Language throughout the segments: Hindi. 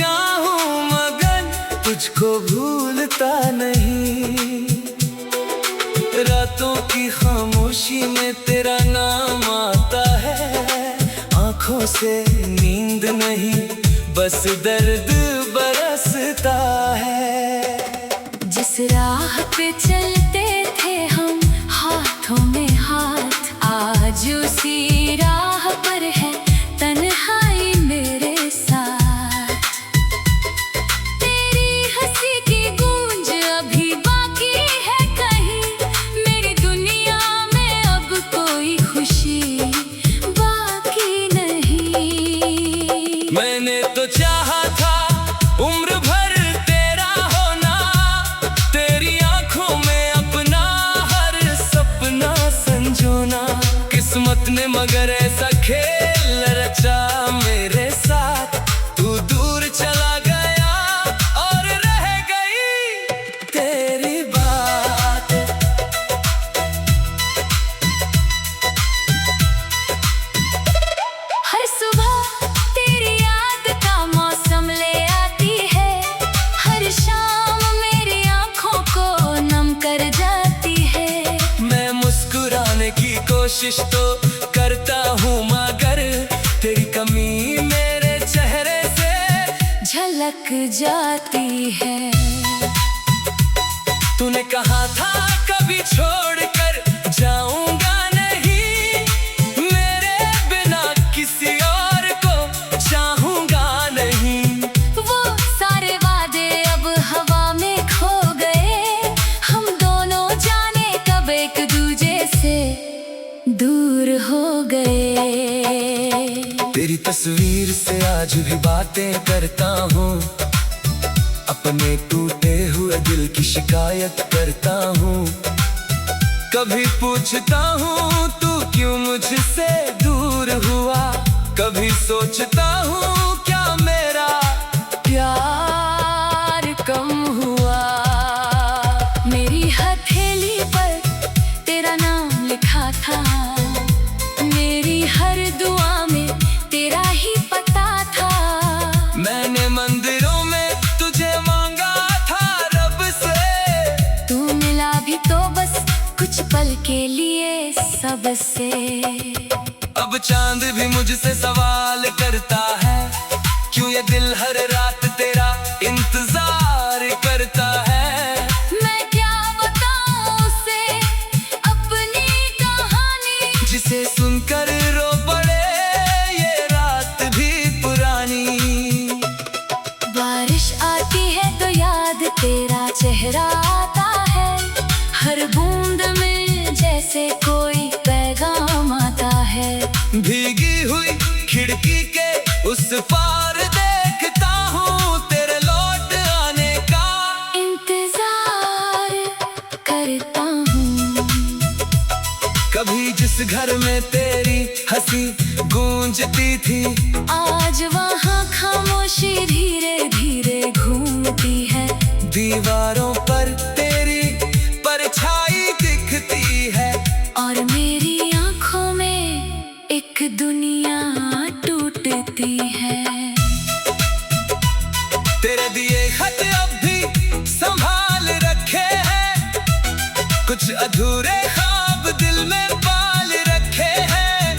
चाहूं मगर तुझको भूलता नहीं। रातों की खामोशी में तेरा नाम आता है, आंखों से नींद नहीं बस दर्द बरसता है। जिस राह पे चलते थे हम हाथों में हाथ, आज उसी राह पर है तन्हाई मेरे साथ। तेरी हंसी की गूंज अभी बाकी है कहीं, मेरी दुनिया में अब कोई खुशी बाकी नहीं। मैंने तो चाहा था उम्र भर तेरा होना, तेरी आंखों में अपना हर सपना संजोना। किस्मत ने मगर ऐसा खेल रचा मेरे साथ, तू दूर चला गया और रह गई तेरी बात। हर सुबह तेरी याद का मौसम ले आती है, हर शाम मेरी आंखों को नम कर जाती है। मैं मुस्कुराने की कोशिश तो करता हूँ मगर तेरी कमी मेरे चेहरे से झलक जाती है। तूने कहा था कभी छोड़कर जाऊंगा नहीं, मेरे बिना किसी और को चाहूंगा नहीं। वो सारे वादे अब हवा में खो गए, हम दोनों जाने कब एक दूजे से दूर हो गए। तेरी तस्वीर से आज भी बातें करता हूँ, अपने टूटे हुए दिल की शिकायत करता हूँ। कभी पूछता हूँ तू क्यों मुझसे दूर हुआ, कभी सोचता हूँ क्या मेरा प्यार कम हुआ। मेरी हथेली पर तेरा नाम लिखा था, मेरी हर दुआ में तेरा ही पता था। मैंने मंदिरों में तुझे मांगा था रब से, तू मिला भी तो बस कुछ पल के लिए सबसे। अब चांद भी मुझसे सवाल करता है, क्यों ये दिल हर रात तेरा इंतजार करता है। मैं क्या बताऊं उसे अपनी कहानी, जिसे सुनकर रो पड़े ये रात भी पुरानी। बारिश आती है तो याद तेरा चेहरा आता है, हर बूंद में जैसे कोई पैगाम आता है। भीगी हुई खिड़की के उस पार देखता हूँ तेरे लौट आने का इंतजार करता हूँ। कभी जिस घर में तेरी हंसी गूंजती थी, आज वहाँ खामोशी धीरे धीरे घूमती है। दीवारों पर तेरी परछाई दिखती है, और मेरी आंखों में एक दुनिया टूटती है। तेरे दिए खत अब भी संभाल रखे हैं, कुछ अधूरे ख्वाब दिल में पाल रखे हैं।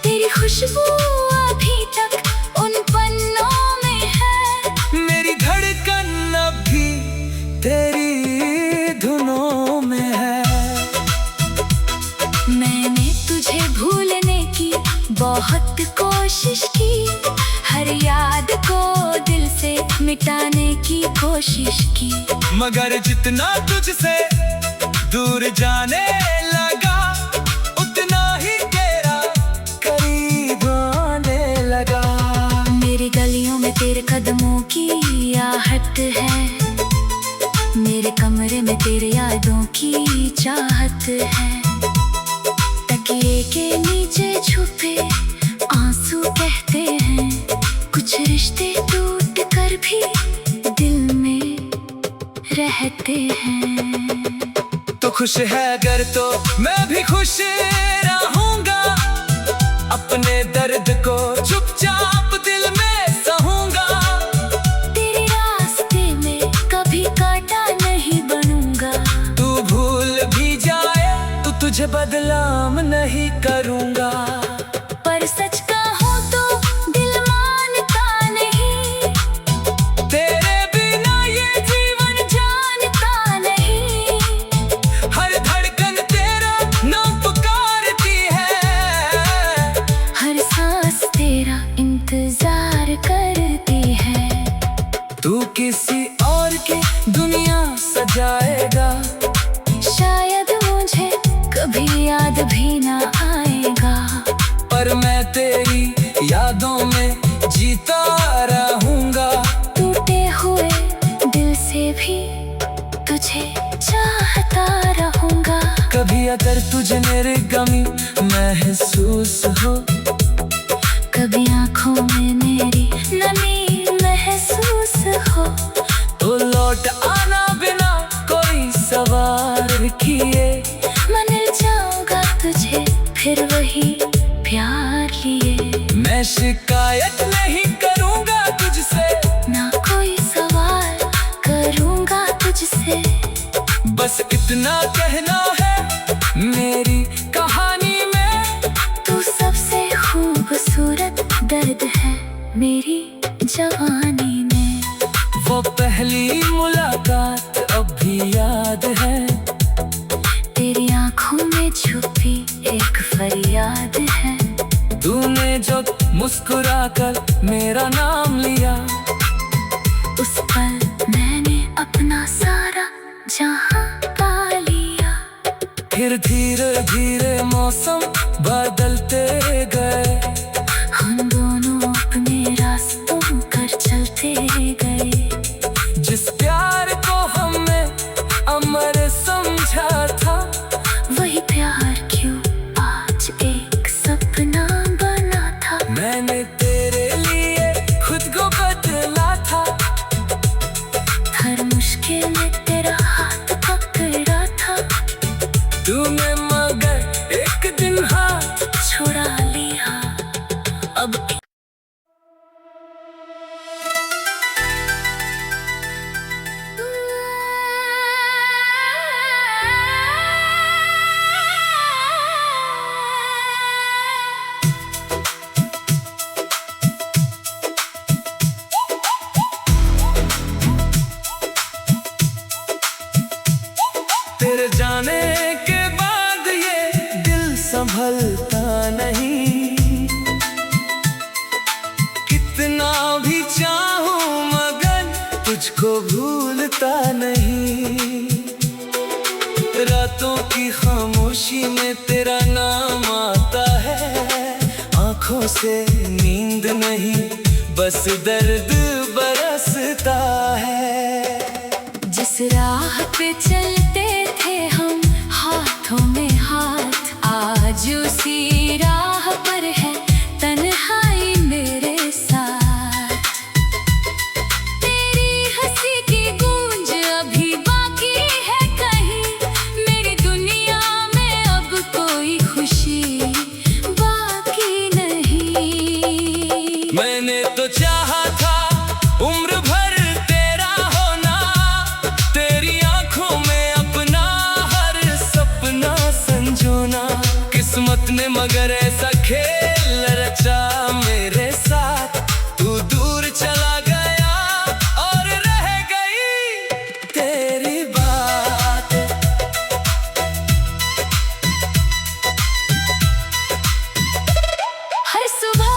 तेरी खुशबू अभी तक उन पन्नों में है, मेरी धड़कन अब भी तेरी धुनों में है। मैंने तुझे भूलने की बहुत कोशिश की, हर याद को दिल से मिटाने की कोशिश की। मगर जितना तुझसे दूर जाने लगा, उतना ही तेरा करीब आने लगा। मेरी गलियों में तेरे कदमों की आहट है, मेरे कमरे में तेरे यादों की चाहत है। तकिए के नीचे छुपे आंसू कहते हैं, कुछ रिश्ते टूट कर भी दिल में रहते हैं। तो खुश है अगर तो मैं भी खुश रहूंगा, अपने दर्द को चुपचाप दिल में सहूंगा। किसी और के दुनिया सजाएगा। शायद मुझे कभी याद भी ना आएगा, पर मैं तेरी यादों में जीता रहूंगा। टूटे हुए दिल से भी तुझे चाहता रहूंगा। कभी अगर तुझे मेरी कमी महसूस हो, कभी आंखों में मेरी नमी महसूस हो, तो लौट आना बिना कोई सवाल किए। मैं मिल जाऊंगा तुझे फिर वही प्यार लिए। मैं शिकायत नहीं करूंगा तुझसे, ना कोई सवाल करूंगा तुझसे। बस इतना कहना है मेरी कहानी में, तू सबसे खूबसूरत दर्द है मेरी जवानी में। वो पहली मुलाकात अब भी याद है, तेरी आंखों में छुपी एक फरियाद है। तूने जो मुस्कुराकर मेरा नाम लिया, उस पल मैंने अपना सारा जहां पा लिया। फिर धीरे धीरे मौसम बदलते गए, हम दोनों अपने रास्तों पर चलते गए। जिस प्यार को हमने अमर समझा था, वही प्यार क्यों आज एक सपना बना था। मैंने तेरे लिए खुद को बदला था, हर मुश्किल में तेरा हाथ पकड़ा था। तूने मगर एक दिन हाथ छुड़ा लिया। अब तेरे जाने के बाद ये दिल संभलता नहीं। कितना भी चाहूं मगर तुझको भूलता नहीं। रातों की खामोशी में तेरा नाम आता है, आंखों से नींद नहीं बस दर्द बरसता है। जिस राह पे चलते थे हम हाथों में हाथ, आज उसी राह पर है तन्हाई मेरे साथ। तेरी हंसी की गूंज अभी बाकी है कहीं, मेरी दुनिया में अब कोई खुशी बाकी नहीं। मैंने तो चाहा था उम्र भर तेरा होना, तेरी आंखों में अपना हर सपना संजोना। किस्मत ने मगर ऐसा खेल रचा मेरे साथ, तू दूर चला गया और रह गई तेरी बात। हर सुबह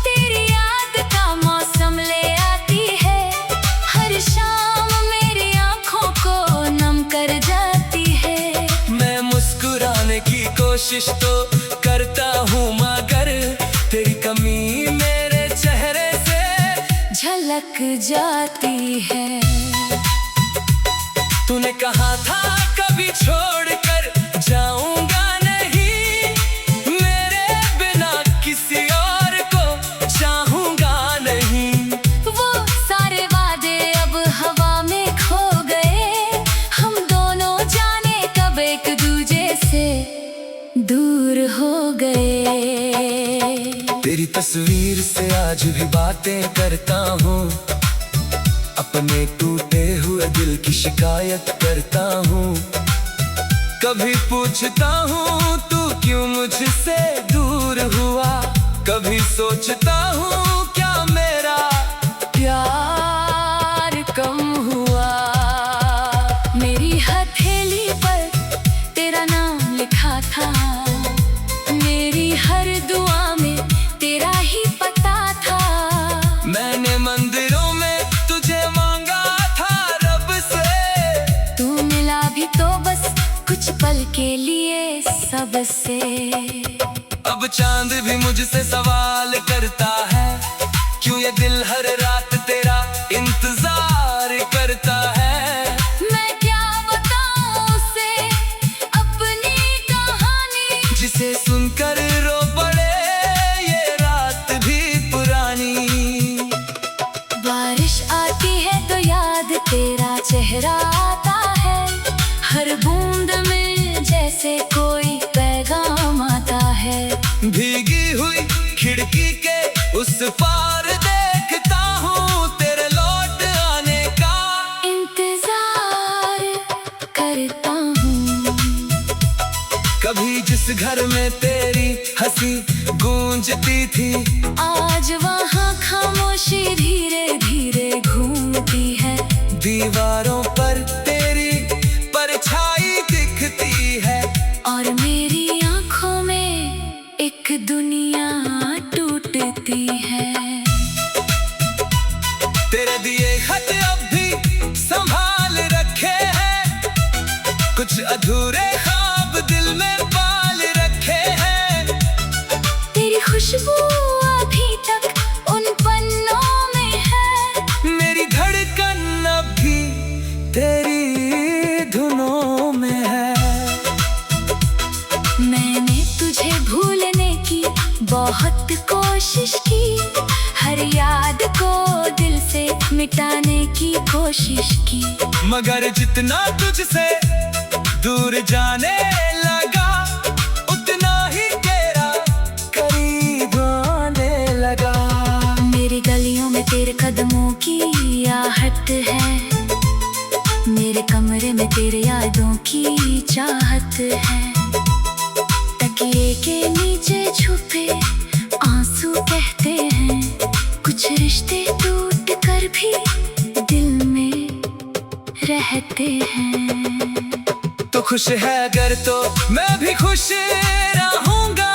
तेरी याद का मौसम ले आती है, हर शाम मेरी आंखों को नम कर जाती है। मैं मुस्कुराने की कोशिश तो करता हूँ मगर तेरी कमी मेरे चेहरे से झलक जाती है। तूने कहा था कभी छोड़कर जाऊंगा नहीं, मेरे बिना किसी और को चाहूंगा नहीं। वो सारे वादे अब हवा में खो गए, हम दोनों जाने कब एक दूजे से दूर हो गए। तेरी तस्वीर से आज भी बातें करता हूँ, अपने टूटे हुए दिल की शिकायत करता हूँ। कभी पूछता हूँ तू क्यों मुझसे दूर हुआ, कभी सोचता हूँ क्या मेरा प्यार कम हुआ। मेरी हथेली पर तेरा नाम लिखा था, मेरी हर दुआ में तेरा ही पता था। मैंने मंदिरों में तुझे मांगा सबसे। अब चांद भी मुझसे सवाल करता है, क्यों ये दिल हर रात तेरा इंतजार करता है। मैं क्या बताऊं उसे अपनी कहानी, जिसे सुनकर रो पड़े ये रात भी पुरानी। बारिश आती है तो याद तेरा चेहरा आता है, हर बूंद में जैसे कोई पैगाम आता है। भीगी हुई खिड़की के उस पार देखता हूँ तेरे लौट आने का इंतजार करता हूँ। कभी जिस घर में तेरी हंसी गूंजती थी, आज वहाँ खामोशी धीरे धीरे घूमती है। दीवारों पर तेरी परछाई दिखती है, और मेरी आंखों में एक दुनिया टूटती है। तेरे दिए खत अब भी संभाल रखे हैं, कुछ अधूरे ख्वाब दिल में पाल रखे हैं। तेरी खुशबू अभी तक उन पन्नों में है, मेरी धड़कन अब भी तेरी धुनों में है। मैंने तुझे भूलने की बहुत कोशिश की, हर याद को दिल से मिटाने की कोशिश की। मगर जितना तुझसे दूर जाने लगा, उतना ही तेरा करीब आने लगा। मेरी गलियों में तेरे कदमों की आहट है, मेरे कमरे में तेरे यादों की चाहत है। तकिए के नीचे छुपे आंसू कहते हैं, कुछ रिश्ते टूट कर भी दिल में रहते हैं। तो खुश है अगर तो मैं भी खुश रहूंगा,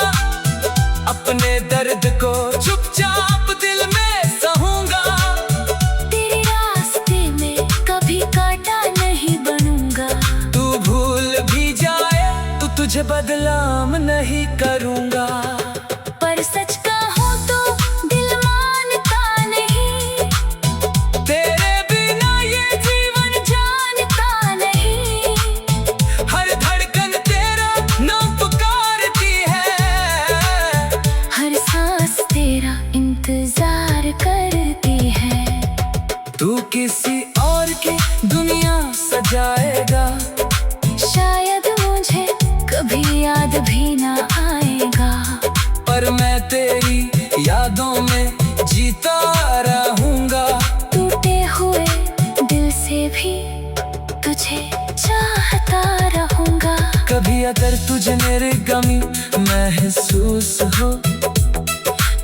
अपने दर्द को चुपचाप दिल में सहूंगा। तेरे रास्ते में कभी कांटा नहीं बनूंगा, तू भूल भी जाए तो तुझे बदनाम नहीं करूंगा। पर सच कहूं तो दिल मानता नहीं, तेरे बिना ये जीवन जानता नहीं। हर धड़कन तेरा नाम पुकारती है, हर सांस तेरा इंतजार करती है। तू किसी और की दुनिया सजाएगा, शायद मुझे कभी याद भी ना आएगा, पर मैं तेरी यादों में जीता रहूंगा। टूटे हुए दिल से भी तुझे चाहता रहूंगा। कभी अगर तुझे मेरी कमी महसूस हो,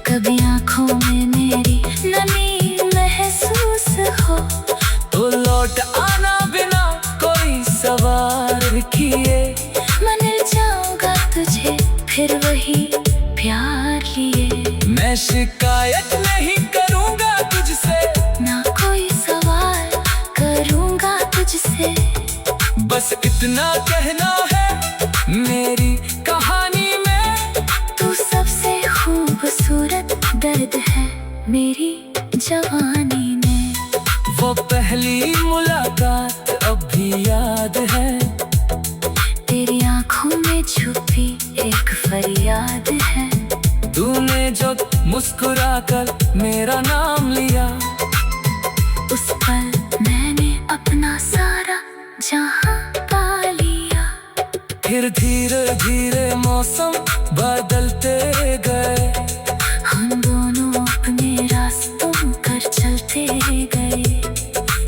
कभी आंखों में मेरी नमी महसूस हो, तो लौट आना बिना कोई सवाल किए। मैं मिल जाऊंगा तुझे फिर वही प्यार लिए। मैं शिकायत नहीं करूंगा तुझसे, ना कोई सवाल करूंगा तुझसे। बस इतना कहना है मेरी कहानी में, तू सबसे खूबसूरत दर्द है मेरी जवानी में। वो पहली मुलाकात अब भी याद है, तेरी आंखों में छुपी एक फरियाद है। तूने जो मुस्कुराकर मेरा नाम लिया, उस पल मैंने अपना सारा जहां पा लिया। फिर धीरे धीरे मौसम बदलते गए, हम दोनों अपने रास्तों पर चलते गए।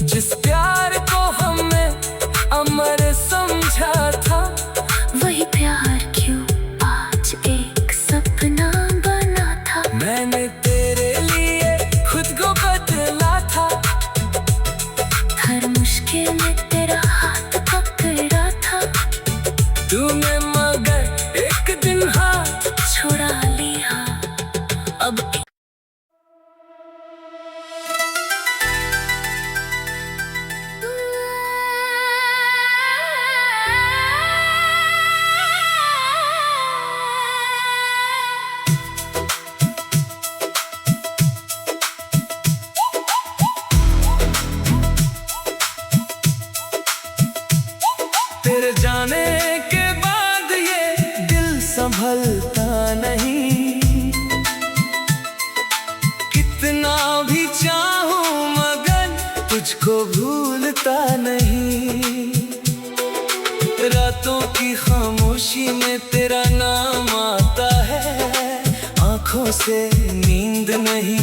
जिस प्यार को हमने अमर समझा था, वही प्यार क्यों आज एक सपना बना था। मैंने तेरे लिए खुद को बदला था, हर मुश्किल में तेरा हाथ पकड़ा था। तूने मगर एक दिन हाथ छुड़ा लिया। चाहूं मगन, तुझको भूलता नहीं। रातों की खामोशी में तेरा नाम आता है, आंखों से नींद नहीं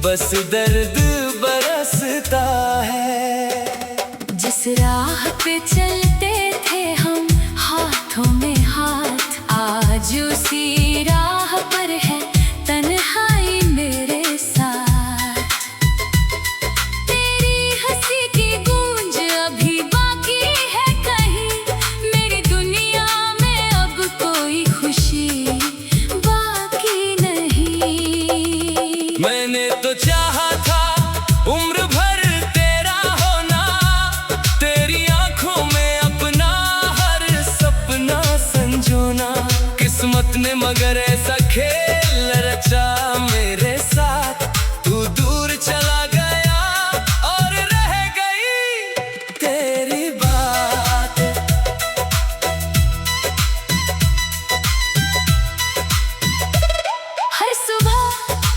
बस दर्द बरसता है। जिस राह पे चलते थे हम हाथों में हाथ, आज उसी राह पर है तन्हाई मेरे साथ। तेरी हंसी की गूंज अभी बाकी है कहीं, मेरी दुनिया में अब कोई खुशी बाकी नहीं। मैंने तो चाहा था उम्र भर तेरा होना, तेरी आंखों में अपना हर सपना संजोना। किस्मत ने मगर ऐसा खेल रचा मेरे साथ, तू दूर चला गया और रह गई तेरी बात। हर सुबह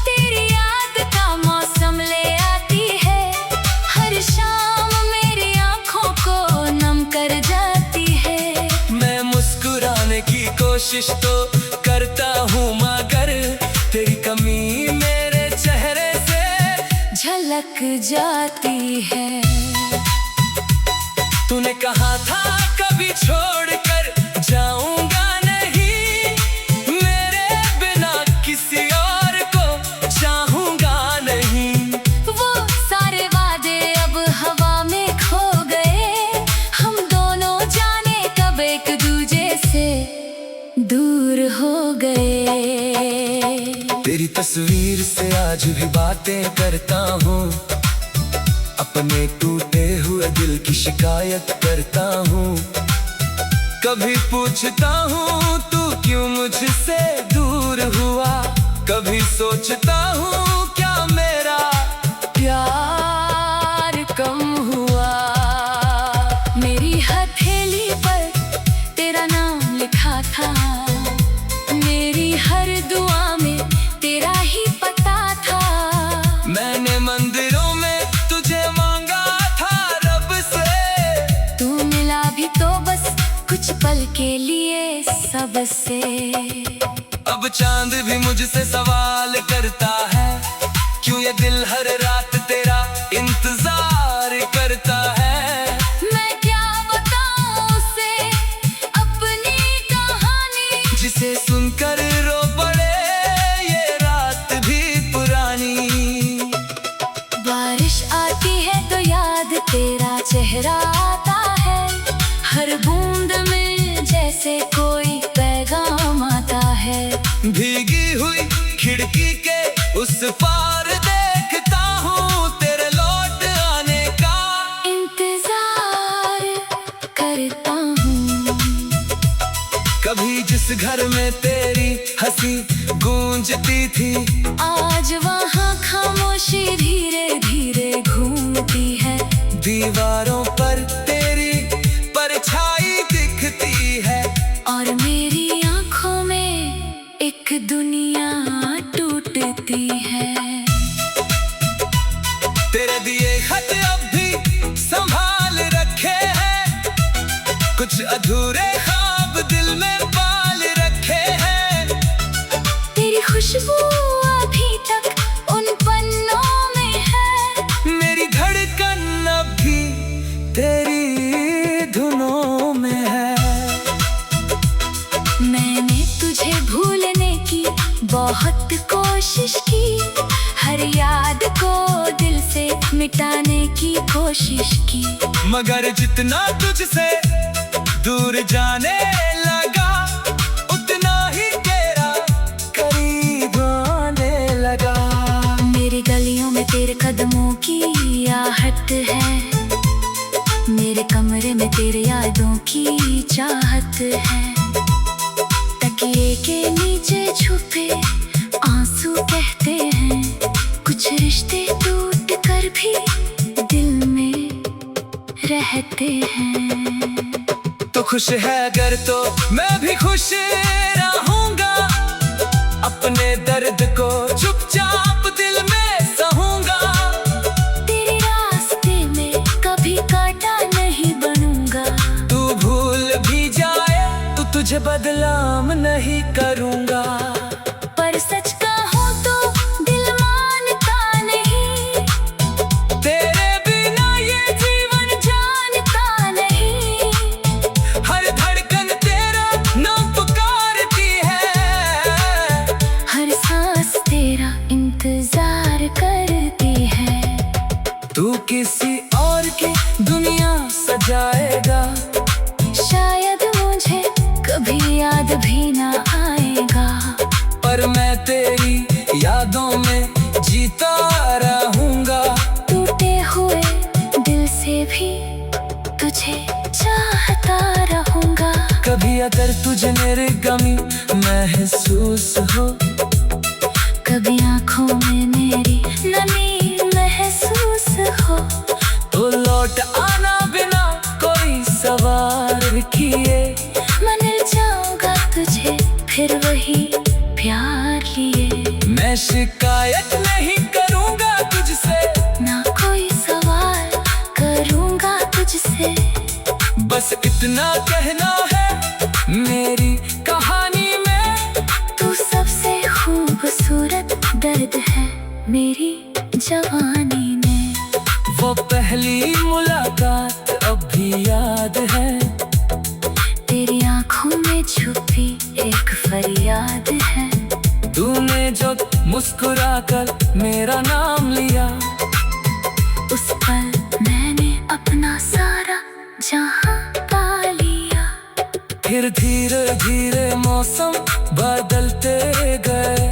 तेरी याद का मौसम ले आती है, हर शाम मेरी आंखों को नम कर जाती है। मैं मुस्कुराने की कोशिश तो करता हूँ मगर तेरी कमी मेरे चेहरे से झलक जाती है। तूने कहा था कभी छोड़कर जाऊंगा नहीं, मेरे बिना किसी और को चाहूंगा नहीं। वो सारे वादे अब हवा में खो गए, हम दोनों जाने कब एक दूजे से दूर हो गए। तेरी तस्वीर से आज भी बातें करता हूँ, अपने टूटे हुए दिल की शिकायत करता हूँ। कभी पूछता हूँ तू क्यों मुझसे दूर हुआ, कभी सोचता हूँ क्या मेरा प्यार कम हुआ। मेरी हथेली पर तेरा नाम लिखा था, मेरी हर दुआ में तेरा ही पता था। मैंने मंदिरों में तुझे मांगा था रब से, तू मिला भी तो बस कुछ पल के लिए सबसे। अब चांद भी मुझसे सवाल करता है, क्यों ये दिल हर रात तेरा इंतजार करता है। मैं क्या बताऊं उसे अपनी कहानी, जिसे सुनकर रो पड़े ये रात भी पुरानी। बारिश आती है तो याद तेरा चेहरा आता है, हर बूंद में जैसे कोई पैगाम आता है। भीगी हुई खिड़की के उस पार देखता हूँ तेरे लौट आने का इंतजार करता हूँ। कभी जिस घर में तेरी हंसी गूंजती थी, आज वहाँ खामोशी धीरे धीरे घूमती है। दीवारों पर तेरी परछाई दिखती है, और मेरी आंखों में एक दुनिया टूटती है। तेरे दिए खत अब भी संभाल रखे हैं, कुछ अधूरे ख्वाब दिल में पाल रखे हैं। तेरी खुशबू अभी तक उन पन्नों में है, मेरी धड़कन अब भी तेरी धुनों में है। मैंने तुझे भूलने की बहुत कोशिश की, हर याद को दिल से मिटाने की कोशिश की। मगर जितना तुझसे दूर जाने लगा, उतना ही तेरा करीब आने लगा। मेरी गलियों में तेरे कदमों की आहट है, मेरे कमरे में तेरे यादों की चाहत है। तकिए के नीचे छुपे आंसू कहते हैं, कुछ रिश्ते टूट कर भी दिल में रहते हैं। तो खुश है अगर तो मैं भी खुश रहूंगा, अपने दर्द को चुपचाप दिल में सहूंगा। तू किसी और की दुनिया सजाएगा, शायद मुझे कभी याद भी ना आएगा, पर मैं तेरी यादों में जीता रहूंगा। टूटे हुए दिल से भी तुझे चाहता रहूंगा। कभी अगर तुझे मेरी कमी महसूस हो, कभी आंखों में मेरी नमी महसूस हो, तो लौट आना बिना कोई सवाल किए। मैं मिल जाऊंगा तुझे फिर वही प्यार लिए। मैं शिकायत नहीं करूंगा तुझसे, ना कोई सवाल करूंगा तुझसे। बस इतना कहना है मेरी कहानी में, तू सबसे खूबसूरत दर्द है मेरी जवानी में। वो पहली मुलाकात अब भी याद है, तेरी आंखों में छुपी एक फरियाद है। तूने जो मुस्कुराकर मेरा नाम लिया, उस पल मैंने अपना सारा जहां पा लिया। फिर धीरे धीरे मौसम बदलते गए,